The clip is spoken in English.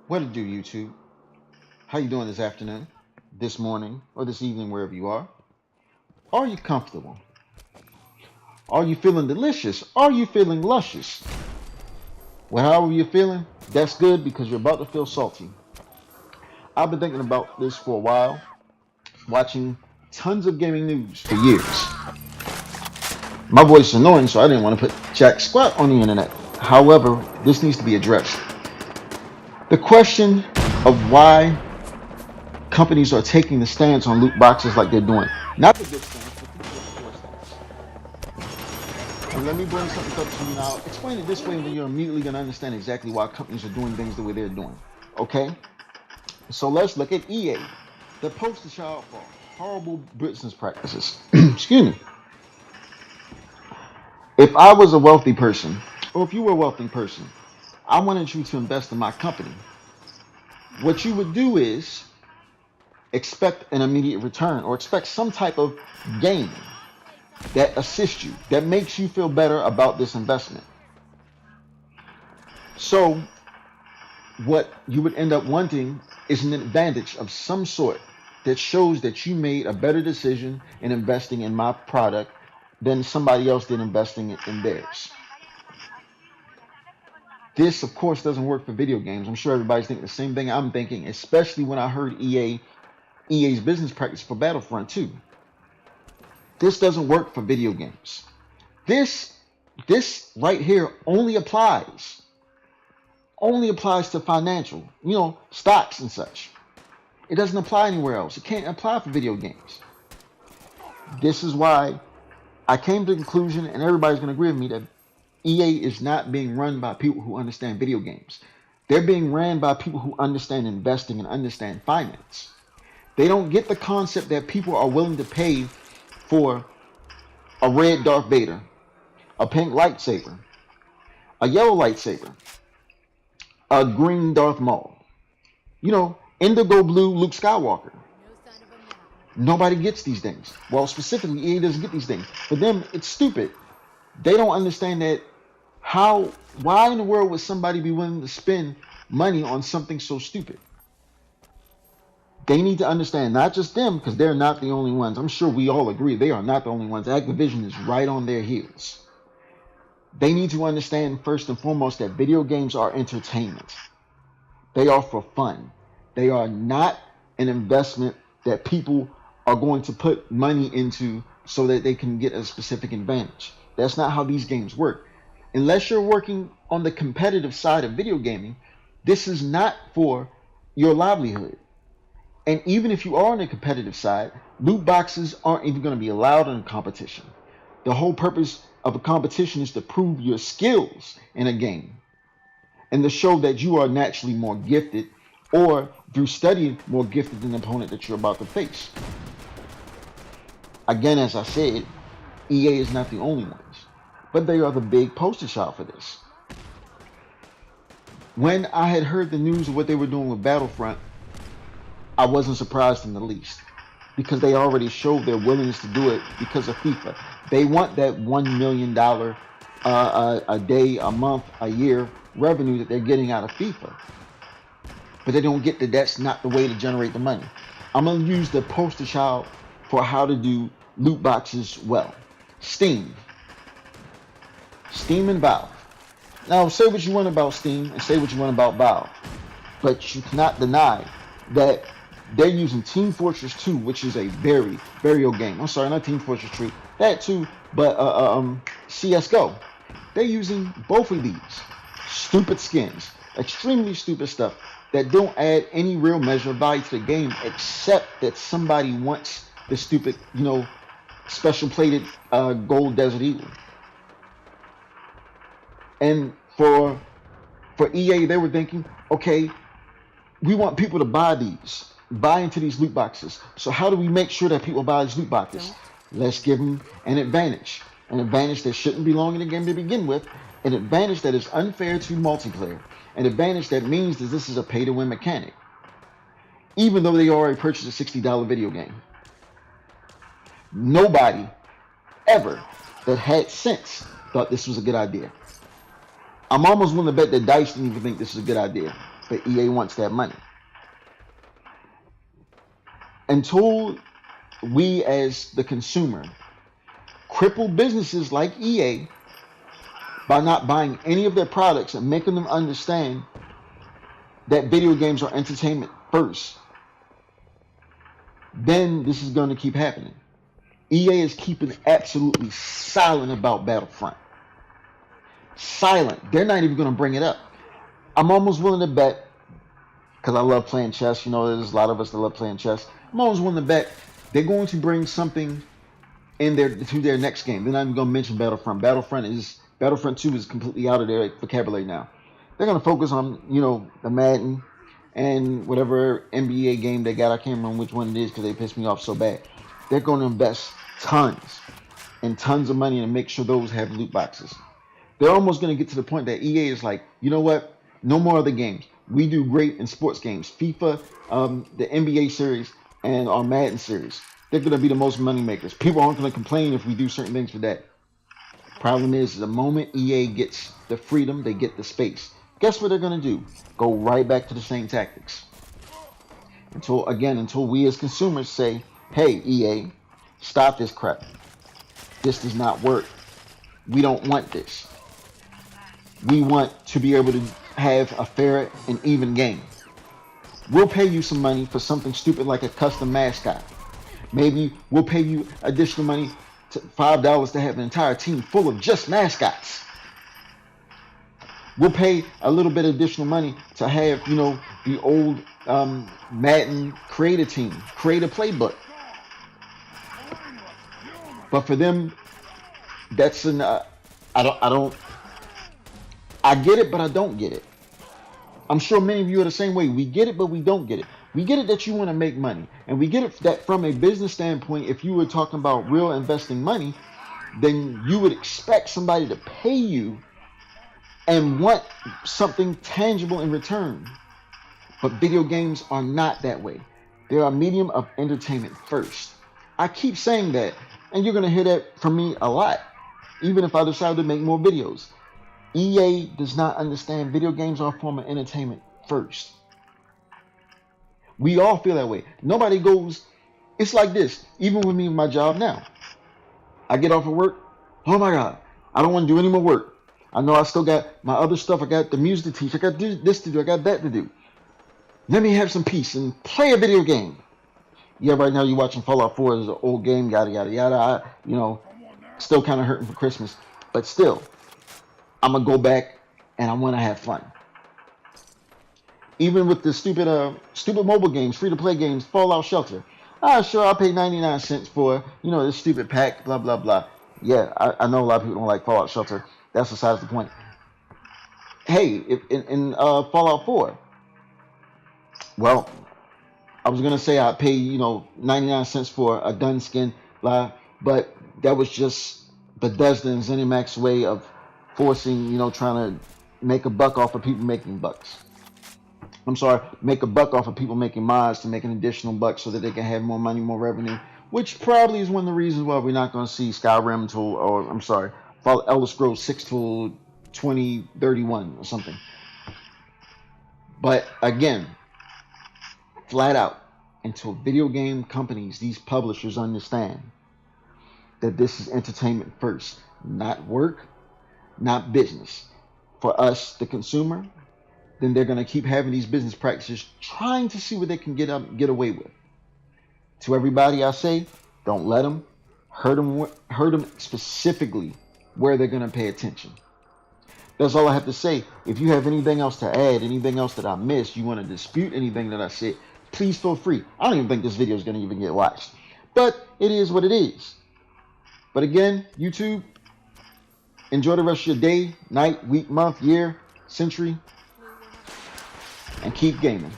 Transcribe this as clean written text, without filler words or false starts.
What to do, YouTube? How you doing this afternoon, this morning, or this evening, wherever you are? Are you comfortable? Are you feeling delicious? Are you feeling luscious? Well, however you're feeling, that's good because you're about to feel salty. I've been thinking about this for a while, watching tons of gaming news for years. My voice is annoying, so I didn't want to put jack squat on the internet. However, this needs to be addressed. The question of why companies are taking the stance on loot boxes like they're doing. Not the good stance, but the poor stance. And let me bring something up to you now. Explain it this way, and then you're immediately going to understand exactly why companies are doing things the way they're doing. Okay? So let's look at EA, the poster child for horrible business practices. Excuse me. If I was a wealthy person, or if you were a wealthy person, I wanted you to invest in my company. What you would do is expect an immediate return or expect some type of gain that assists you, that makes you feel better about this investment. So, what you would end up wanting is an advantage of some sort that shows that you made a better decision in investing in my product than somebody else did investing in theirs. This, of course, doesn't work for video games. I'm sure everybody's thinking the same thing I'm thinking, especially when I heard EA's business practice for Battlefront 2. This doesn't work for video games. This this right here only applies to financial, stocks and such. It doesn't apply anywhere else. It can't apply for video games. This is why I came to the conclusion, and everybody's going to agree with me, that EA is not being run by people who understand video games. They're being ran by people who understand investing and understand finance. They don't get the concept that people are willing to pay for a red Darth Vader, a pink lightsaber, a yellow lightsaber, a green Darth Maul, indigo blue Luke Skywalker. Nobody gets these things. Well, specifically, EA doesn't get these things. For them, it's stupid. They don't understand that why in the world would somebody be willing to spend money on something so stupid? They need to understand, not just them, because they're not the only ones. I'm sure we all agree they are not the only ones. Activision is right on their heels. They need to understand first and foremost that video games are entertainment. They are for fun. They are not an investment that people are going to put money into so that they can get a specific advantage. That's not how these games work. Unless you're working on the competitive side of video gaming, this is not for your livelihood. And even if you are on the competitive side, loot boxes aren't even going to be allowed in a competition. The whole purpose of a competition is to prove your skills in a game and to show that you are naturally more gifted, or through studying more gifted than the opponent that you're about to face. Again, as I said, EA is not the only ones, but they are the big poster child for this. When I had heard the news of what they were doing with Battlefront, I wasn't surprised in the least, because they already showed their willingness to do it because of FIFA. They want that $1 million a day, a month, a year revenue that they're getting out of FIFA. But they don't get that that's not the way to generate the money. I'm going to use the poster child for how to do loot boxes well. Steam and Valve. Now, say what you want about Steam and say what you want about Valve, but you cannot deny that they're using Team Fortress 2, which is a very, very old game. I'm sorry, not Team Fortress 3, that too, but CSGO. They're using both of these stupid skins, extremely stupid stuff that don't add any real measure of value to the game, except that somebody wants the stupid, special plated gold Desert Eagle. And for EA, they were thinking, okay, we want people to buy into these loot boxes. So how do we make sure that people buy these loot boxes? Let's give them an advantage that shouldn't belong in the game to begin with, an advantage that is unfair to multiplayer, an advantage that means that this is a pay-to-win mechanic, even though they already purchased a $60 video game. Nobody ever that had sense thought this was a good idea. I'm almost willing to bet that DICE didn't even think this is a good idea. but EA wants that money. Until we as the consumer cripple businesses like EA by not buying any of their products and making them understand that video games are entertainment first, then this is going to keep happening. EA is keeping absolutely silent about Battlefront. Silent. They're not even going to bring it up. I'm almost willing to bet, because I love playing chess. You know, there's a lot of us that love playing chess. I'm almost willing to bet they're going to bring something in to their next game. They're not even going to mention Battlefront. Battlefront 2 is completely out of their vocabulary now. They're going to focus on, you know, the Madden and whatever NBA game they got. I can't remember which one it is because they pissed me off so bad. They're going to invest tons and tons of money to make sure those have loot boxes. They're almost going to get to the point that EA is like, you know what? No more other games. We do great in sports games. FIFA, the NBA series, and our Madden series. They're going to be the most money makers. People aren't going to complain if we do certain things for that. Problem is, the moment EA gets the freedom, they get the space. Guess what they're going to do? Go right back to the same tactics. Until we as consumers say, hey, EA, stop this crap. This does not work. We don't want this. We want to be able to have a fair and even game. We'll pay you some money for something stupid like a custom mascot. Maybe we'll pay you additional money, $5 to have an entire team full of just mascots. We'll pay a little bit of additional money to have, you know, the old Madden create a team, create a playbook. But for them, that's an I get it, but I don't get it. I'm sure many of you are the same way. We get it, but we don't get it. We get it that you want to make money. And we get it that from a business standpoint, if you were talking about real investing money, then you would expect somebody to pay you and want something tangible in return. But video games are not that way. They're a medium of entertainment first. I keep saying that, and you're going to hear that from me a lot, even if I decide to make more videos. EA does not understand video games are a form of entertainment first. We all feel that way. Nobody goes, it's like this, even with me with my job now. I get off of work, oh my God, I don't want to do any more work. I know I still got my other stuff. I got the music to teach. I got this to do. I got that to do. Let me have some peace and play a video game. Yeah, right now you're watching Fallout 4 as an old game, yada, yada, yada. Still kind of hurting for Christmas. But still, I'm going to go back and I want to have fun. Even with the stupid mobile games, free-to-play games, Fallout Shelter. Sure, I'll pay 99 cents for, this stupid pack, blah, blah, blah. Yeah, I know a lot of people don't like Fallout Shelter. That's besides the point. Hey, in Fallout 4, well, I was going to say I'd pay, 99 cents for a dun skin, blah, but that was just Bethesda and ZeniMax's way of forcing, trying to make a buck off of people making bucks. Make a buck off of people making mods to make an additional buck so that they can have more money, more revenue, which probably is one of the reasons why we're not going to see Skyrim Elder Scrolls 6 till 2031 or something. But again, flat out, until video game companies, these publishers understand that this is entertainment first, not work, not business. For us, the consumer, then they're going to keep having these business practices trying to see what they can get away with. To everybody I say, don't let them hurt them specifically where they're going to pay attention. That's all I have to say. If you have anything else to add, anything else that I missed, you want to dispute anything that I said, please feel free. I don't even think this video is going to even get watched. But it is what it is. But again, YouTube, enjoy the rest of your day, night, week, month, year, century, and keep gaming.